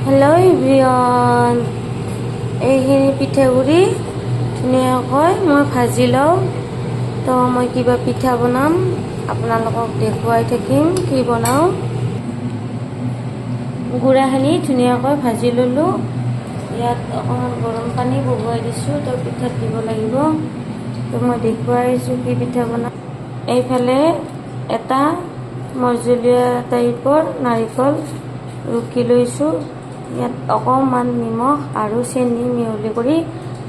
Hello' everyone, এইখিনি পিঠাগুড়ি ধুনীয়াকৈ মই ভাজি লওঁ। তো মই কিবা পিঠা বনাম, আপোনালোকক দেখুৱাই থাকিম কি বনাওঁ। গুড়াখিনি ধুনীয়াকৈ ভাজি ল'লোঁ। ইয়াত অকণমান গৰম পানী বহুৱাই দিছোঁ, তো পিঠাত দিব লাগিব। তো মই দেখুৱাই আছোঁ কি পিঠা বনাম। এইফালে এটা মজলীয়া টাইপৰ নাৰিকল ৰুকি লৈছোঁ। ইয়াত অকণমান নিমখ আৰু চেনি মিহলি কৰি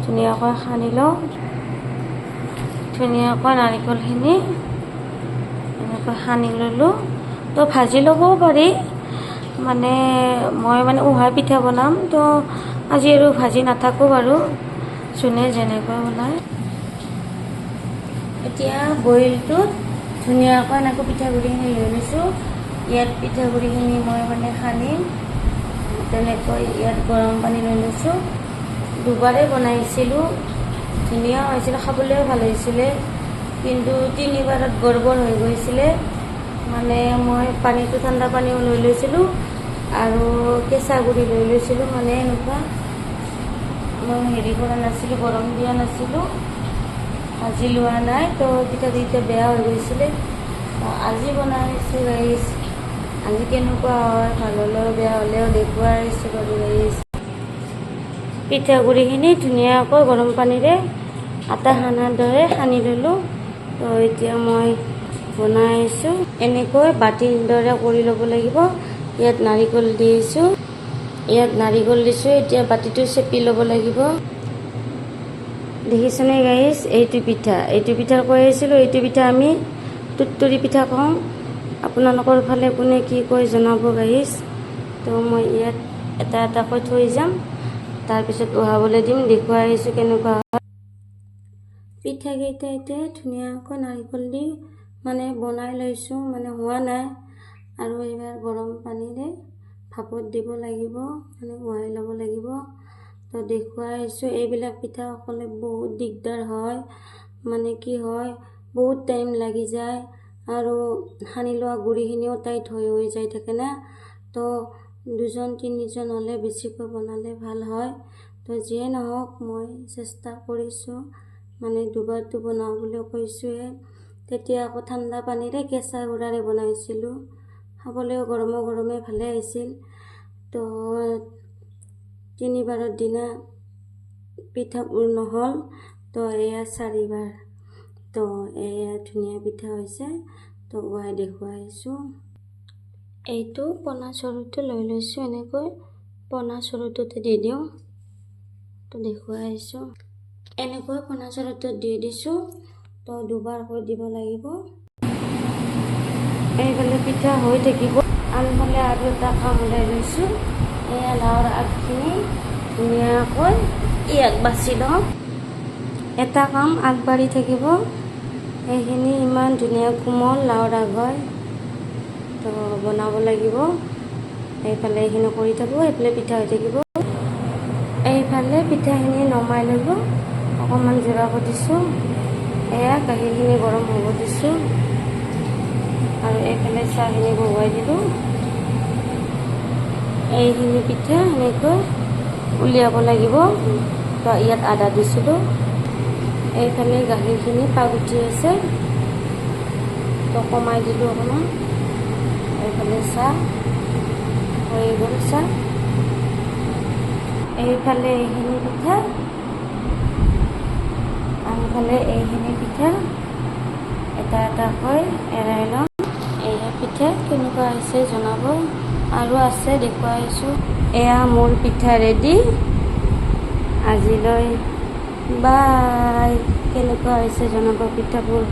ধুনীয়াকৈ সানি লওঁ। ধুনীয়াকৈ নাৰিকলখিনি এনেকৈ সানি ল'লোঁ। তো ভাজি ল'বও পাৰি, মই উহা পিঠা বনাম, তো আজি আৰু ভাজি নাথাকোঁ বাৰু, যোনে যেনেকৈ বনায়। এতিয়া বইলটোত ধুনীয়াকৈ এনেকৈ পিঠাগুড়িখিনি লৈ লৈছোঁ। ইয়াত পিঠাগুড়িখিনি মই সানিম। তেনেকৈ ইয়াত গৰম পানী লৈ লৈছোঁ। দুবাৰেই বনাইছিলোঁ, ধুনীয়া হৈছিলে, খাবলৈও ভাল হৈছিলে। কিন্তু তিনিবাৰত গড়বড় হৈ গৈছিলে। মই পানীটো ঠাণ্ডা পানীও লৈ লৈছিলোঁ আৰু কেঁচা গুড়ি লৈ লৈছিলোঁ। এনেকুৱা মই হেৰি কৰা নাছিলোঁ, গৰম দিয়া নাছিলোঁ, ভাজি লোৱা নাই। তো পিঠাকেইটা বেয়া হৈ গৈছিলে। আজি বনাইছোঁ গাইছ। আজি কেনেকুৱা হয়, ভাল হ'লেও বেয়া হ'লেও দেখুৱাই আছোঁ বাৰু গাইছ। পিঠাগুড়িখিনি ধুনীয়াকৈ গৰম পানীৰে আটা সানাৰ দৰে সানি ল'লোঁ। তো এতিয়া মই বনাই আছোঁ। এনেকৈ বাতিৰ দৰে কৰি ল'ব লাগিব। ইয়াত নাৰিকল দিছোঁ, এতিয়া বাতিটো চেপি ল'ব লাগিব। দেখিছেনে গাইছ, এইটো পিঠা কৈ আছিলোঁ। এইটো পিঠা আমি তুত্তুৰি পিঠা কওঁ। আপোনালোকৰ ফালে কোনে কি কয় জনাব গাইছ। তো মই ইয়াত এটা এটাকৈ থৈ যাম, তাৰপিছত উহাবলৈ দিম। দেখুৱাই আছোঁ কেনেকুৱা হয়। পিঠাকেইটা এতিয়া ধুনীয়াকৈ নাৰিকল দি বনাই লৈছোঁ। হোৱা নাই, আৰু এইবাৰ গৰম পানীৰে ভাপত দিব লাগিব, উহাই ল'ব লাগিব। তো দেখুৱাই আছোঁ। এইবিলাক পিঠা অকলে বহুত দিগদাৰ হয়, কি হয়, বহুত টাইম লাগি যায় আৰু সানি লোৱা গুড়িখিনিও টাইট হৈ যায় থাকে না। তো দুজন তিনিজন হ'লে বেছিকৈ বনালে ভাল হয়। তো যিয়ে নহওক, মই চেষ্টা কৰিছোঁ, দুবাৰটো বনাওঁ বুলি কৈছোঁহে। তেতিয়া আকৌ ঠাণ্ডা পানীৰে কেঁচা গুড়াৰে বনাইছিলোঁ, খাবলৈও গৰমে গৰমে ভালে হৈছিল। তো তিনিবাৰৰ দিনা পিঠাবোৰ নহ'ল, তো এয়া চাৰিবাৰ। তো এয়া ধুনীয়া পিঠা হৈছে। তো উহাই দেখুৱাইছোঁ। এইটো পনা চৰুটো লৈ লৈছোঁ। এনেকৈ পনা চৰুটোতে দি দিওঁ। তো দেখুৱাইছোঁ। এনেকৈ পনা চৰুটোত দি দিছোঁ। তো দুবাৰকৈ দিব লাগিব। এইফালে পিঠা হৈ থাকিব, আনফালে আৰু এটা কাম ওলাই লৈছোঁ। এয়া লাওৰ আগখিনি ধুনীয়াকৈ ইয়াত বাচি লওঁ। এটা কাম আগবাঢ়ি থাকিব, এইখিনি ইমান ধুনীয়া কোমল লাওৰ আগ হয়। তো বনাব লাগিব। এইফালে এইখিনি কৰি থাকোঁ, এইফালে পিঠা হৈ থাকিব। এইফালে পিঠাখিনি নমাই ল'লোঁ, অকণমান জোৰাব দিছোঁ। এয়া গাখীৰখিনি গৰম হ'ব দিছোঁ, আৰু এইফালে চাহখিনি বহুৱাই দিলোঁ। এইখিনি পিঠা এনেকৈ উলিয়াব লাগিব। তো ইয়াত আদা দিছিলোঁ। এইফালে গাখীৰখিনি পাগ উঠি আছে, তো কমাই দিলোঁ অকণমান। এইফালে চাহ হৈ গ'ল, চাহ। এইফালে এইখিনি পিঠা, আনফালে এইখিনি পিঠা এটা এটাকৈ এৰাই লওঁ। এয়া পিঠা কেনেকুৱা হৈছে জনাব। আৰু আছে, দেখুৱাইছোঁ। এয়া মোৰ পিঠা ৰেডি। আজিলৈ বাই। কেনেকুৱা হৈছে জনাব পিঠাবোৰ।